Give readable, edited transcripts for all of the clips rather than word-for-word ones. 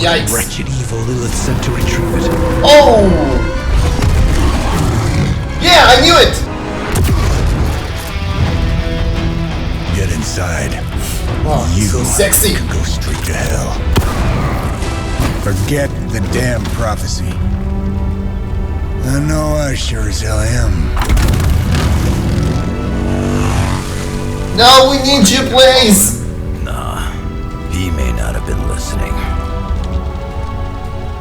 Yikes. Wretched evil Lilith sent to retrieve it. Oh! Yeah, I knew it! Get inside. Oh, You so sexy. can go straight to hell. Forget the damn prophecy. I know I sure as hell am. No, we need you, please! Nah, he may not have been listening.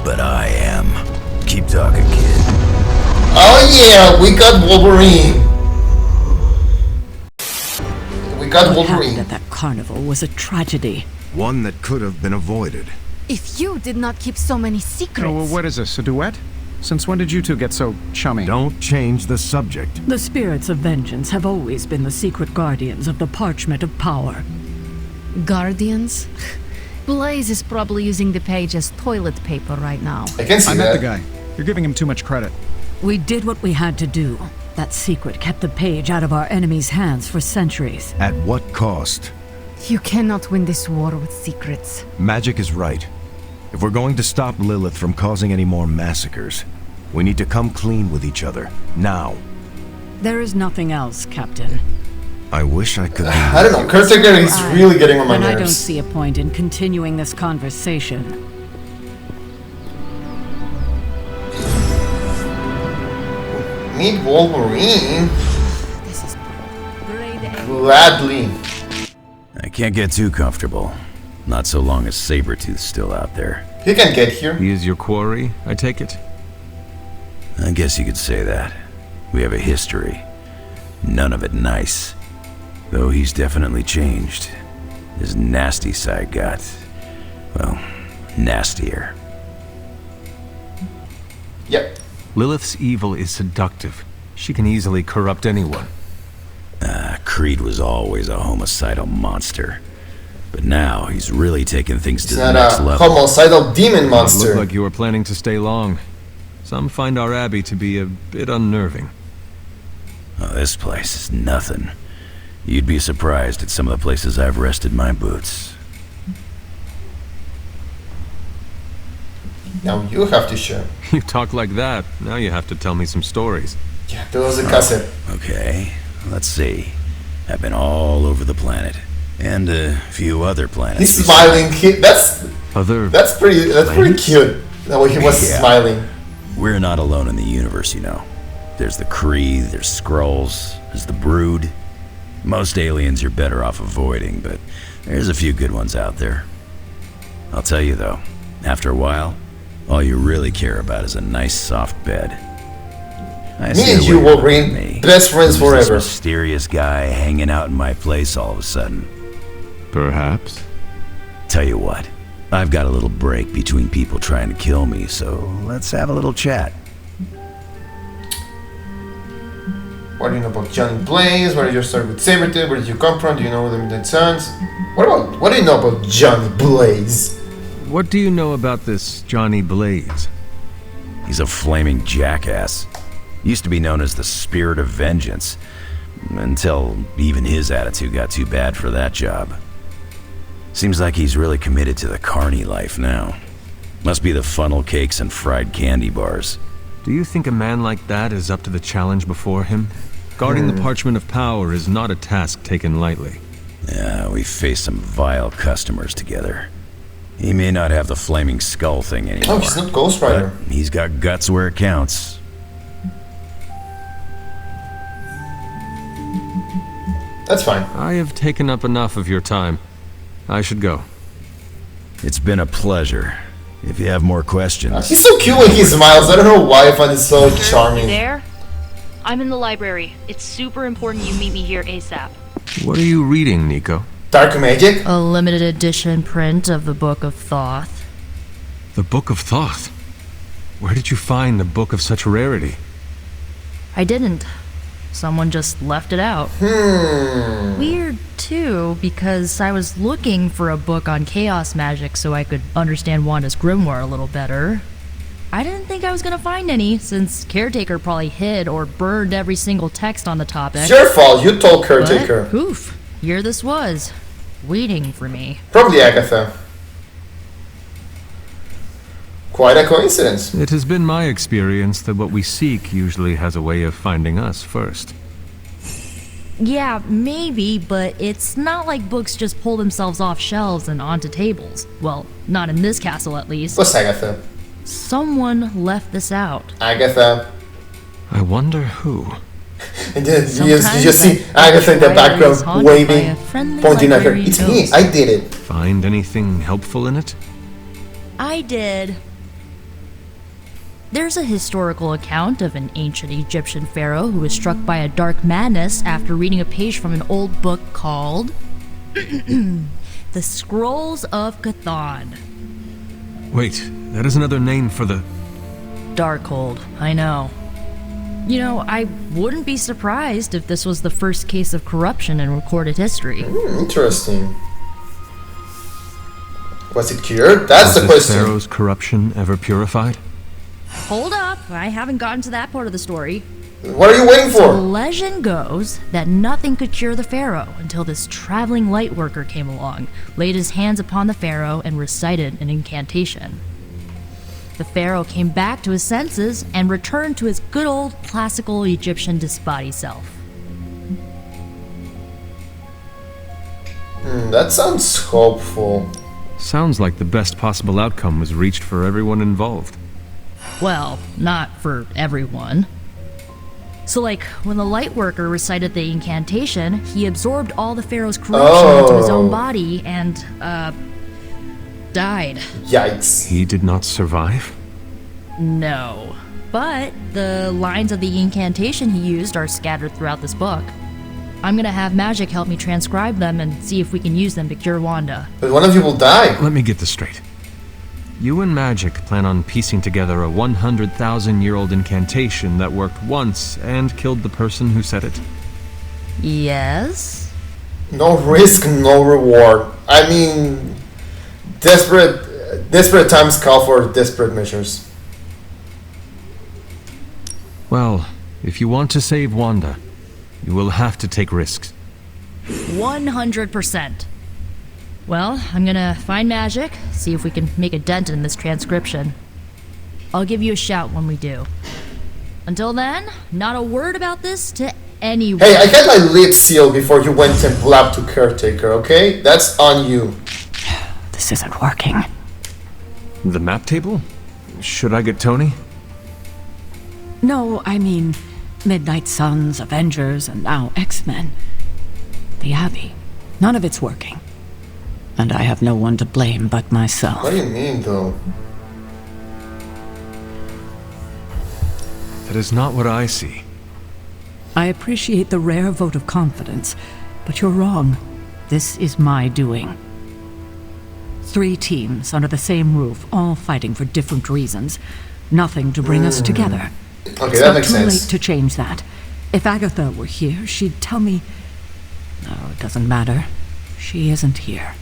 But I am. Keep talking, kid. Oh yeah, we got Wolverine. We got What happened Wolverine. at that carnival was a tragedy. One that could have been avoided. If you did not keep so many secrets. Oh, well, what is this, a duet? Since when did you two get so chummy? Don't change the subject. The spirits of vengeance have always been the secret guardians of the parchment of power. Guardians? Blaze is probably using the page as toilet paper right now. I can see I that. met the guy. You're giving him too much credit. We did what we had to do. That secret kept the page out of our enemies' hands for centuries. At what cost? You cannot win this war with secrets. Magic is right. If we're going to stop Lilith from causing any more massacres, we need to come clean with each other. Now. There is nothing else, Captain. I wish I could. I don't know, Caretaker is really getting on my And I don't nerves. see a point in continuing this conversation. Meet Wolverine. This is Gladly. I can't get too comfortable. Not so long as Sabretooth's still out there. He can get here. He is your quarry, I take it? I guess you could say that. We have a history. None of it nice. Though he's definitely changed. His nasty side got, well, nastier. Yep. Lilith's evil is seductive. She can easily corrupt anyone. Creed was always a homicidal monster. But now he's really taken things to It's the not next a level. homicidal demon It monster. looked like you were planning to stay long. Some find our abbey to be a bit unnerving. Oh, this place is nothing. You'd be surprised at some of the places I've rested my boots. Now you have to share. You talk like that, now you have to tell me some stories. Yeah, there was a cassette. Okay, let's see. I've been all over the planet. And a few other planets. He's smiling. That's pretty cute. The way he was Yeah. smiling. We're not alone in the universe, you know. There's the Kree, there's Skrulls, there's the Brood. Most aliens you're better off avoiding, but there's a few good ones out there. I'll tell you though, after a while, all you really care about is a nice soft bed. Me and you, Wolverine, best friends This forever. mysterious guy hanging out in my place all of a sudden. Perhaps. Tell you what, I've got a little break between people trying to kill me, so let's have a little chat. What do you know about Johnny Blaze? Where did you start with Sabretooth? Where did you come from? Do you know the Midnight Suns? What do you know about Johnny Blaze? What do you know about this Johnny Blaze? He's a flaming jackass. Used to be known as the Spirit of Vengeance, until even his attitude got too bad for that job. Seems like he's really committed to the carny life now. Must be the funnel cakes and fried candy bars. Do you think a man like that is up to the challenge before him? Guarding the parchment of power is not a task taken lightly. Yeah, we faced some vile customers together. He may not have the flaming skull thing anymore. Oh, he's not Ghost Rider. But he's got guts where it counts. That's fine. I have taken up enough of your time. I should go. It's been a pleasure. If you have more questions... He's so cute when he smiles. I don't know why I find it so You charming. there? I'm in the library. It's super important you meet me here ASAP. What are you reading, Nico? Dark Magic? A limited edition print of the Book of Thoth. The Book of Thoth? Where did you find a book of such rarity? I didn't. Someone just left it out. Weird, too, because I was looking for a book on chaos magic so I could understand Wanda's grimoire a little better. I didn't think I was gonna find any, since Caretaker probably hid or burned every single text on the topic. It's your fault. You told Caretaker. But, poof, here this was, waiting for me. Probably Agatha. Quite a coincidence. It has been my experience that what we seek usually has a way of finding us first. Yeah, maybe, but it's not like books just pull themselves off shelves and onto tables. Well, not in this castle at least. What's Agatha? Someone left this out. Agatha. I wonder who. And then you Sometimes just see that Agatha in the library is background haunted waving, by a friendly pointing at her. librarian It's me, ghost. I did it. Find anything helpful in it? I did. There's a historical account of an ancient Egyptian pharaoh who was struck by a dark madness after reading a page from an old book called The Scrolls of Chthon. Wait, that is another name for the... Darkhold, I know. You know, I wouldn't be surprised if this was the first case of corruption in recorded history. Interesting. Was it cured? That's the Was question. Pharaoh's corruption ever purified? Hold up, I haven't gotten to that part of the story. What are you waiting So for? legend goes that nothing could cure the pharaoh until this traveling light worker came along, laid his hands upon the pharaoh, and recited an incantation. The pharaoh came back to his senses and returned to his good old classical Egyptian disembodied self. That sounds hopeful. Sounds like the best possible outcome was reached for everyone involved. Well, not for everyone. So like, when the light worker recited the incantation, he absorbed all the pharaoh's corruption into his own body and, died. Yikes. He did not survive? No. But the lines of the incantation he used are scattered throughout this book. I'm gonna have Magic help me transcribe them and see if we can use them to cure Wanda. But one of you will die. Let me get this straight. You and Magic plan on piecing together a 100,000-year-old incantation that worked once and killed the person who said it? Yes? No risk, no reward. I mean, desperate times call for desperate measures. Well, if you want to save Wanda, you will have to take risks. 100%. Well, I'm gonna find Magic, see if we can make a dent in this transcription. I'll give you a shout when we do. Until then, not a word about this to anyone. Hey, I had my lips sealed before you went and blabbed to Caretaker, okay? That's on you. This isn't working. The map table? Should I get Tony? No, I mean Midnight Suns, Avengers, and now X-Men. The Abbey. None of it's working. And I have no one to blame but myself. What do you mean, though? That is not what I see. I appreciate the rare vote of confidence, but you're wrong. This is my doing. 3 teams under the same roof, all fighting for different reasons. Nothing to bring us together. Okay, It's that not makes too sense. late to change that. If Agatha were here, she'd tell me... No, it doesn't matter. She isn't here.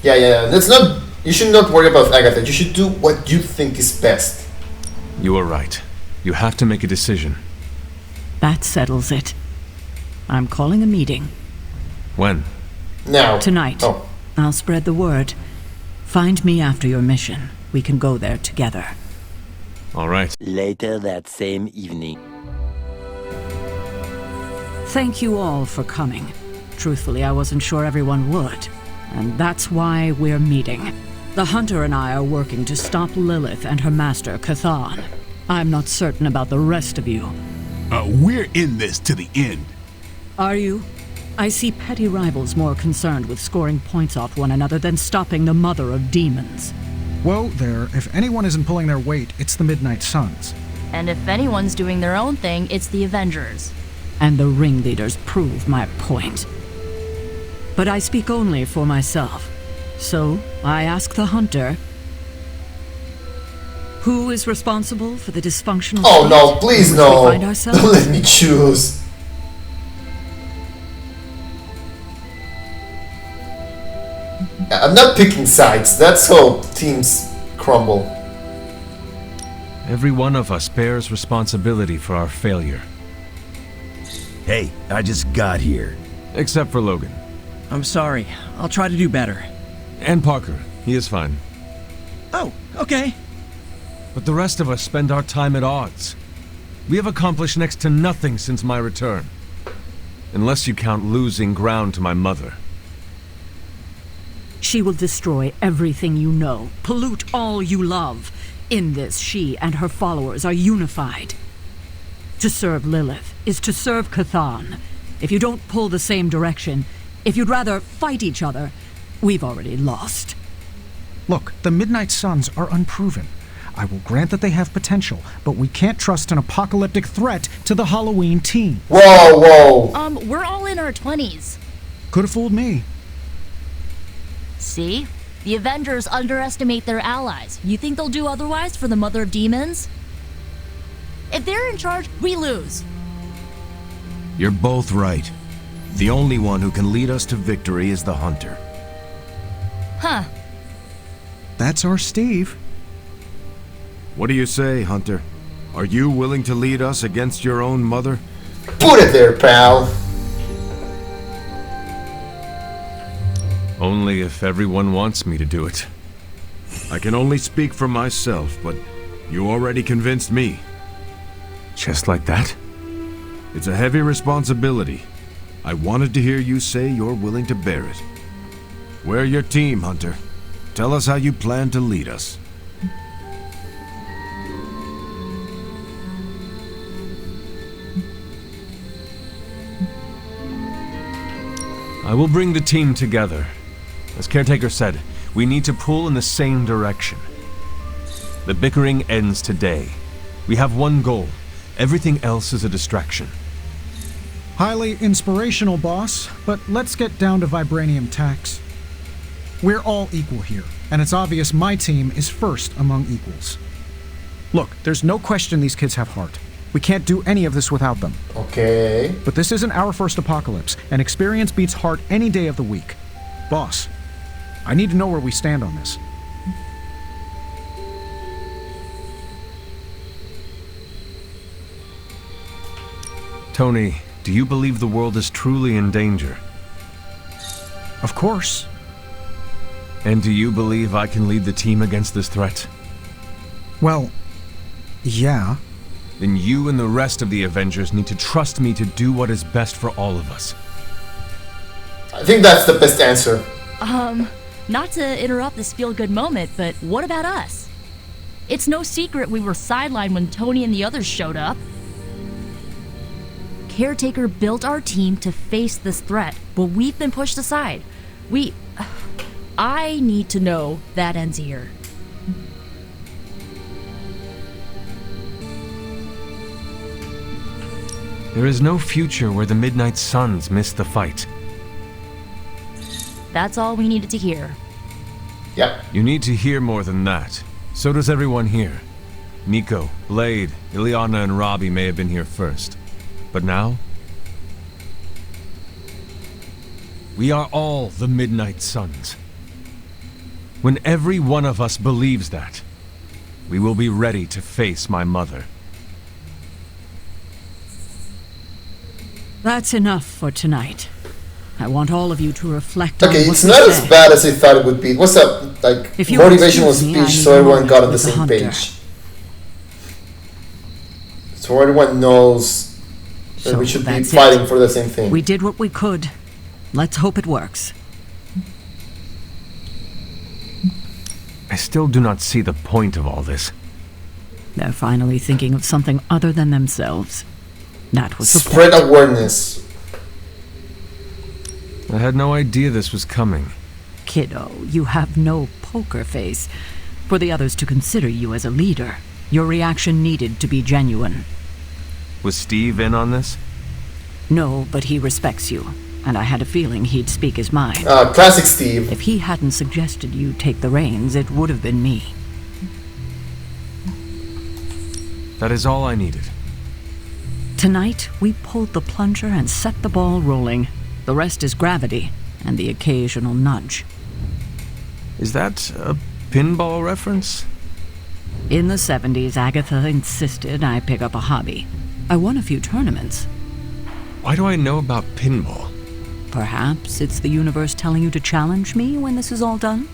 Yeah. Let's not. You should not worry about Agatha. You should do what you think is best. You are right. You have to make a decision. That settles it. I'm calling a meeting. When? Now. Tonight. Oh. I'll spread the word. Find me after your mission. We can go there together. All right. Later that same evening. Thank you all for coming. Truthfully, I wasn't sure everyone would. And that's why we're meeting. The Hunter and I are working to stop Lilith and her master, Chthon. I'm not certain about the rest of you. We're in this to the end. Are you? I see petty rivals more concerned with scoring points off one another than stopping the mother of demons. Whoa there, if anyone isn't pulling their weight, it's the Midnight Suns. And if anyone's doing their own thing, it's the Avengers. And the ringleaders prove my point. But I speak only for myself. So, I ask the Hunter... Who is responsible for the dysfunctional Oh state no, please in which no. we find ourselves? Don't let me choose. I'm not picking sides. That's how teams crumble. Every one of us bears responsibility for our failure. Hey, I just got here. Except for Logan. I'm sorry. I'll try to do better. And Parker. He is fine. Oh, okay. But the rest of us spend our time at odds. We have accomplished next to nothing since my return. Unless you count losing ground to my mother. She will destroy everything you know, pollute all you love. In this, she and her followers are unified. To serve Lilith is to serve Cathan. If you don't pull the same direction, if you'd rather fight each other, we've already lost. Look, the Midnight Suns are unproven. I will grant that they have potential, but we can't trust an apocalyptic threat to the Halloween team. Whoa, whoa. We're all in our 20s. Could have fooled me. See? The Avengers underestimate their allies. You think they'll do otherwise for the Mother of Demons? If they're in charge, we lose. You're both right. The only one who can lead us to victory is the Hunter. Huh. That's our Steve. What do you say, Hunter? Are you willing to lead us against your own mother? Put it there, pal. Only if everyone wants me to do it. I can only speak for myself, but you already convinced me. Just like that? It's a heavy responsibility. I wanted to hear you say you're willing to bear it. We're your team, Hunter. Tell us how you plan to lead us. I will bring the team together. As Caretaker said, we need to pull in the same direction. The bickering ends today. We have one goal. Everything else is a distraction. Highly inspirational, boss, but let's get down to vibranium tax. We're all equal here, and it's obvious my team is first among equals. Look, there's no question these kids have heart. We can't do any of this without them. Okay. But this isn't our first apocalypse, and experience beats heart any day of the week. Boss, I need to know where we stand on this. Tony, do you believe the world is truly in danger? Of course. And do you believe I can lead the team against this threat? Well, yeah. Then you and the rest of the Avengers need to trust me to do what is best for all of us. I think that's the best answer. Not to interrupt this feel-good moment, but what about us? It's no secret we were sidelined when Tony and the others showed up. Caretaker built our team to face this threat, but we've been pushed aside. I need to know that ends here. There is no future where the Midnight Suns miss the fight. That's all we needed to hear. Yep. You need to hear more than that. So does everyone here. Nico, Blade, Ileana, and Robbie may have been here first. But now? We are all the Midnight Suns. When every one of us believes that, we will be ready to face my mother. That's enough for tonight. I want all of you to reflect Okay, on what it's we not said. as bad as I thought it would be. What's up? Like, If you motivational excuse me, I speech need so a everyone moment got on the with the same Hunter. page. So everyone knows that we should be that's fighting it. for the same thing. We did what we could. Let's hope it works. I still do not see the point of all this. They're finally thinking of something other than themselves. That was the Spread point. awareness. I had no idea this was coming. Kiddo, you have no poker face. For the others to consider you as a leader, your reaction needed to be genuine. Was Steve in on this? No, but he respects you, and I had a feeling he'd speak his mind. Classic Steve. If he hadn't suggested you take the reins, it would have been me. That is all I needed. Tonight, we pulled the plunger and set the ball rolling. The rest is gravity, and the occasional nudge. Is that a pinball reference? In the 70s, Agatha insisted I pick up a hobby. I won a few tournaments. Why do I know about pinball? Perhaps it's the universe telling you to challenge me when this is all done?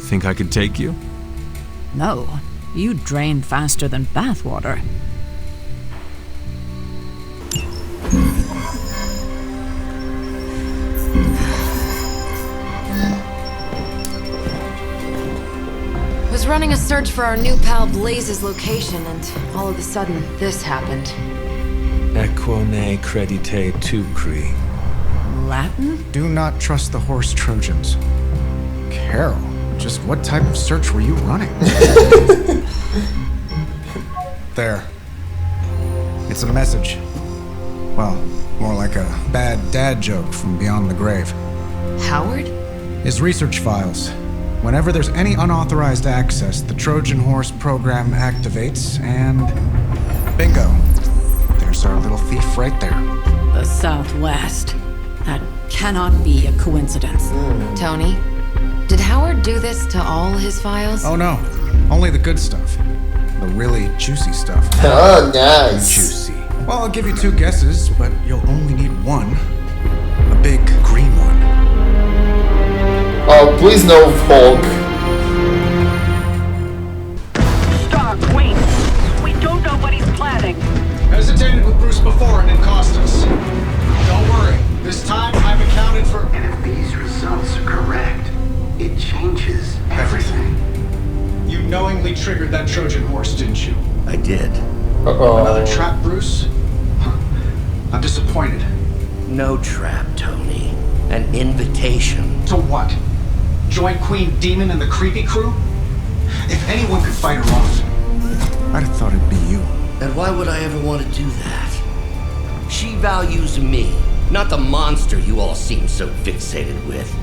Think I could take you? No, you drain faster than bathwater. Was running a search for our new pal Blaze's location, and all of a sudden, this happened. Equone credite tucri. Latin? Do not trust the horse Trojans. Carol, just what type of search were you running? There. It's a message. Well, more like a bad dad joke from beyond the grave. Howard? His research files. Whenever there's any unauthorized access, the Trojan Horse program activates, and bingo. There's our little thief right there. The Southwest. That cannot be a coincidence. Tony, did Howard do this to all his files? Oh no, only the good stuff. The really juicy stuff. Oh, nice. Juicy. Well, I'll give you 2 guesses, but you'll only need one. A big green one. Oh, please no Hulk. Stop, wait! We don't know what he's planning. Hesitated with Bruce before and it cost us. Don't worry, this time I've accounted for... And if these results are correct, it changes everything. You knowingly triggered that Trojan horse, didn't you? I did. Another trap, Bruce? I'm disappointed. No trap, Tony. An invitation. To what? Join Queen Demon and the creepy crew? If anyone could fight her off, I'd have thought it'd be you. And why would I ever want to do that? She values me, not the monster you all seem so fixated with.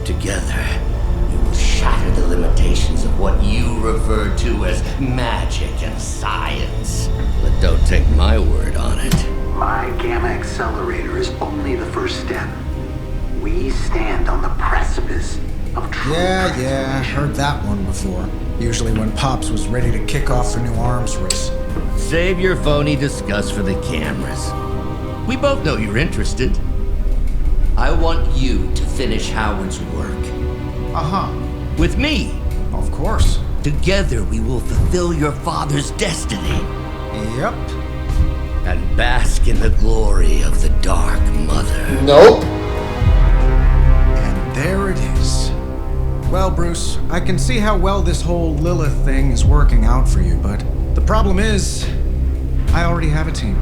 Together, we will shatter the limitations of what you refer to as magic and science. But don't take my word on it. My gamma accelerator is only the first step. We stand on the precipice of true. Yeah, heard that one before. Usually when Pops was ready to kick off a new arms race. Save your phony disgust for the cameras. We both know you're interested. I want you to finish Howard's work. With me. Of course. Together we will fulfill your father's destiny. Yep. And bask in the glory of the Dark Mother. Nope. And there it is. Well, Bruce, I can see how well this whole Lilith thing is working out for you, but the problem is, I already have a team.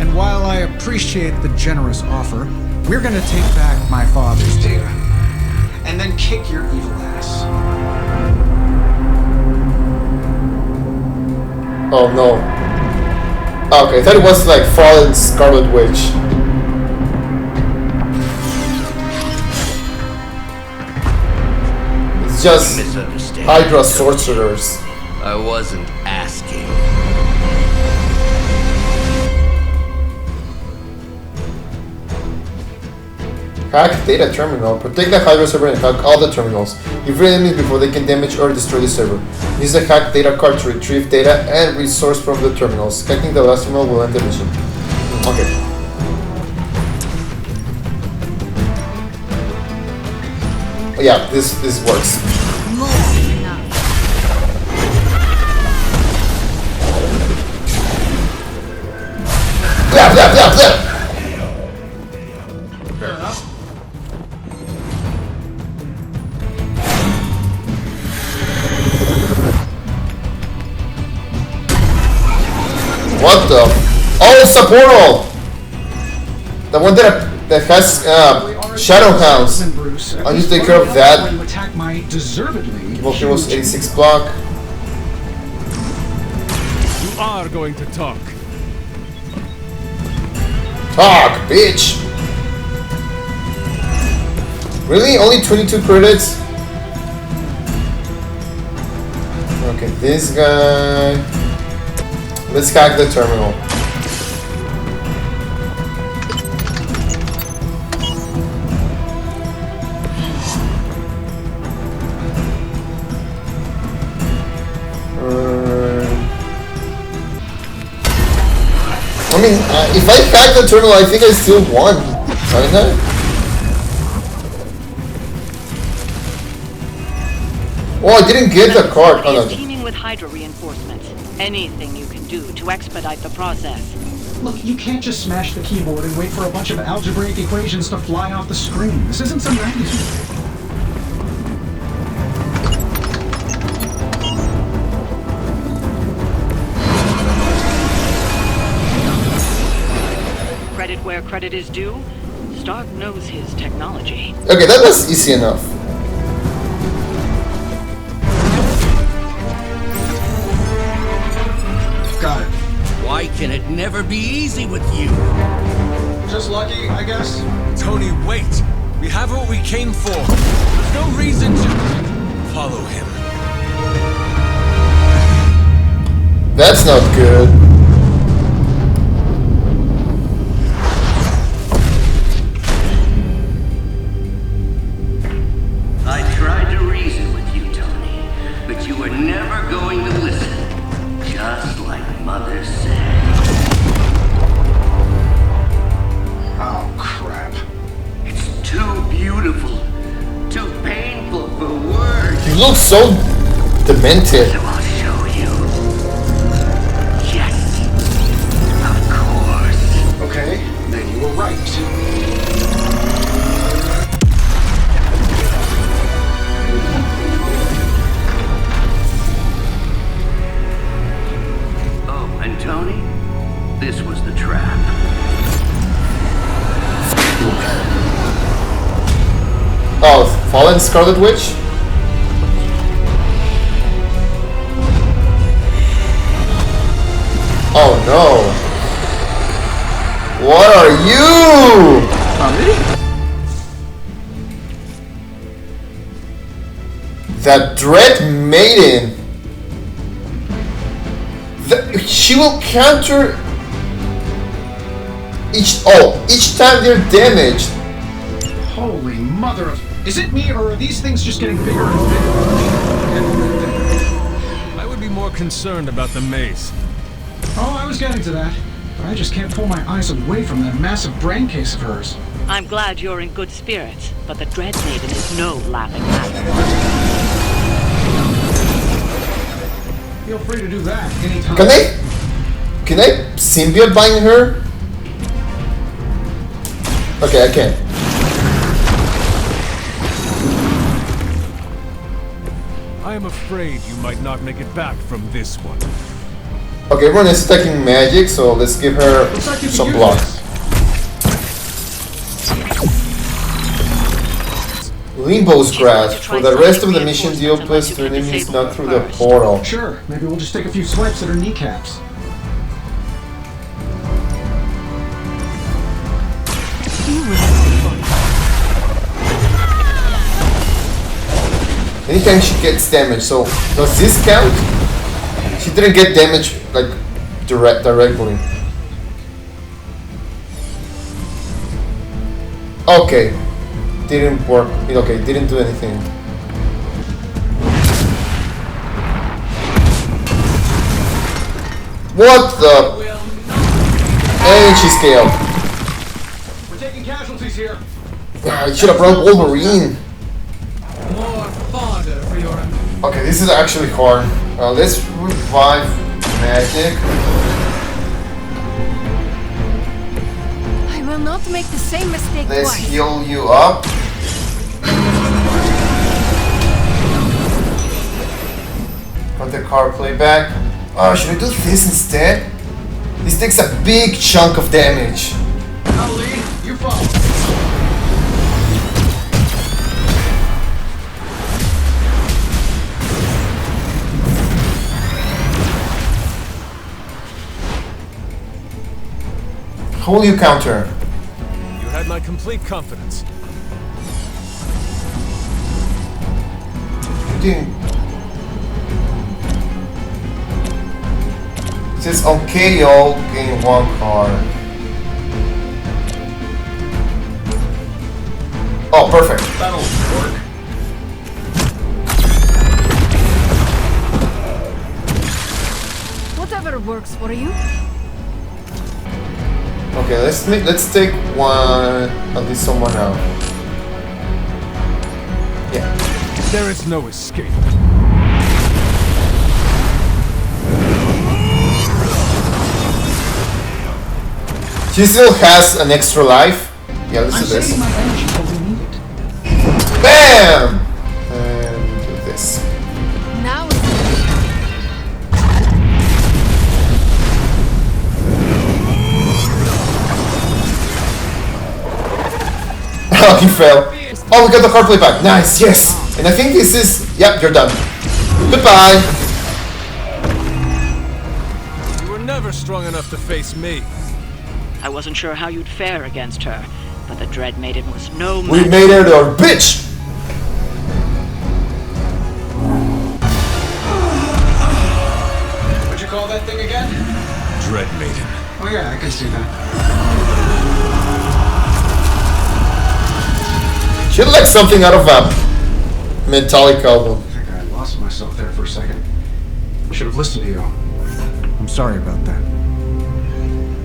And while I appreciate the generous offer, we're gonna take back my father's data, and then kick your evil ass. Oh no. Okay, I thought it was like Fallen Scarlet Witch. It's just Hydra sorcerers. I wasn't asking. Hack data terminal. Protect the Hydra server and hack all the terminals. Give enemies before they can damage or destroy the server. Use the hack data card to retrieve data and resource from the terminals. Hacking the last terminal will end the mission. Okay. Yeah, this works. Yeah. Fair enough. What the? Oh, it's a portal! The one that has Shadow Hounds. I need to take care of that. Volcano's 86 block. You are going to talk. Talk, bitch! Really? Only 22 credits? Okay, this guy... Let's hack the terminal. I mean, if I hack the terminal, I think I still won. 99? Oh, I didn't get the card. Oh, no. Teaming with Hydra reinforcements. Anything you can do to expedite the process. Look, you can't just smash the keyboard and wait for a bunch of algebraic equations to fly off the screen. This isn't some 90s movie. Credit where credit is due. Stark knows his technology. Okay, that was easy enough. Got it. Why can it never be easy with you? Just lucky, I guess. Tony, wait! We have what we came for. There's no reason to follow him. That's not good. I tried to reason with you, Tony, but you were never going to listen. Just like Mother said. Oh, crap. It's too beautiful, too painful for words. You look so demented. So I'll show you. Yes, of course. Okay, then you were right. And Tony, this was the trap. Oh, Fallen Scarlet Witch? Oh no. What are you? That Dread Maiden. She will counter each time they're damaged. Holy mother of... Is it me, or are these things just getting bigger and bigger? I would be more concerned about the maze. Oh, I was getting to that. But I just can't pull my eyes away from that massive brain case of hers. I'm glad you're in good spirits, but the Dread Maiden is no laughing matter. Feel free to do that anytime. Can I symbiote bind her? Okay, I can. I am afraid you might not make it back from this one. Okay, everyone is attacking magic, so let's give her some blocks. Limbo's Grasp. For the rest of the mission, deal plus to enemies not through the portal. Sure, maybe we'll just take a few swipes at her kneecaps. Anytime she gets damage, so does this count? She didn't get damage like directly. Okay, didn't work. Okay, didn't do anything. What the? And she scaled. We're taking casualties here. I should have brought Wolverine. More fodder for your... Okay, this is actually hard. Let's revive magic. I will not make the same mistake Let's twice. heal you up. Put the card playback. Oh, should I do this instead? This takes a big chunk of damage. I'll lead, you follow. How will you counter? You had my complete confidence. You didn't. It says on KO, gain 1 card. Oh, perfect. That'll work. Whatever works for you. Okay, let's take one, at least someone out. Yeah. There is no escape. He still has an extra life. Yeah, let's do this. Bam! And do this. Now Oh, he fell. Oh, we got the car play back. Nice, yes. And I think this is... Yep, you're done. Goodbye. You were never strong enough to face me. I wasn't sure how you'd fare against her, but the Dread Maiden was no match. We made her our bitch. What'd you call that thing again? Dread Maiden. Oh yeah, I can see that. She like something out of a Metallica album. I think I lost myself there for a second. I should have listened to you. I'm sorry about that.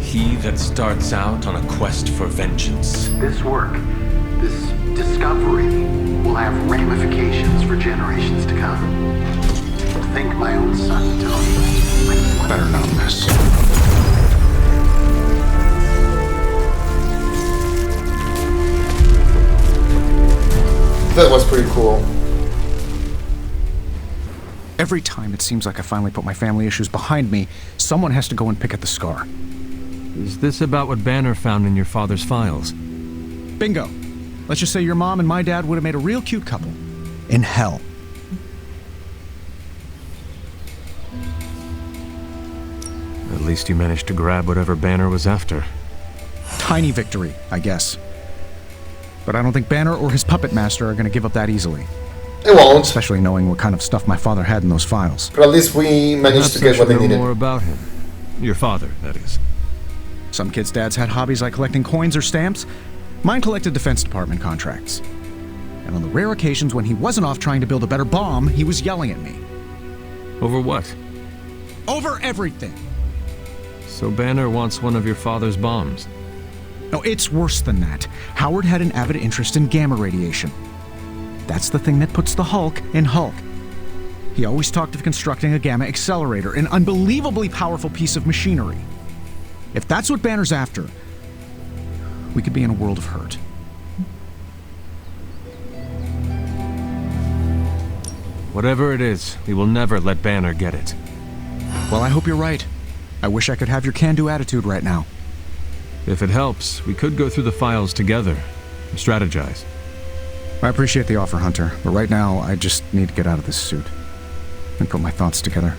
He that starts out on a quest for vengeance. This work, this discovery, will have ramifications for generations to come. Think my own son, Tony. Better not miss. That was pretty cool. Every time it seems like I finally put my family issues behind me, someone has to go and pick at the scar. Is this about what Banner found in your father's files? Bingo. Let's just say your mom and my dad would have made a real cute couple. In hell. At least you managed to grab whatever Banner was after. Tiny victory, I guess. But I don't think Banner or his puppet master are going to give up that easily. It won't. Especially knowing what kind of stuff my father had in those files. But at least we managed to get what they needed. More about him. Your father, that is. Some kids' dads had hobbies like collecting coins or stamps. Mine collected Defense Department contracts. And on the rare occasions when he wasn't off trying to build a better bomb, he was yelling at me. Over what? Over everything! So Banner wants one of your father's bombs. No, it's worse than that. Howard had an avid interest in gamma radiation. That's the thing that puts the Hulk in Hulk. He always talked of constructing a gamma accelerator, an unbelievably powerful piece of machinery. If that's what Banner's after, we could be in a world of hurt. Whatever it is, we will never let Banner get it. Well, I hope you're right. I wish I could have your can-do attitude right now. If it helps, we could go through the files together and strategize. I appreciate the offer, Hunter, but right now I just need to get out of this suit and put my thoughts together.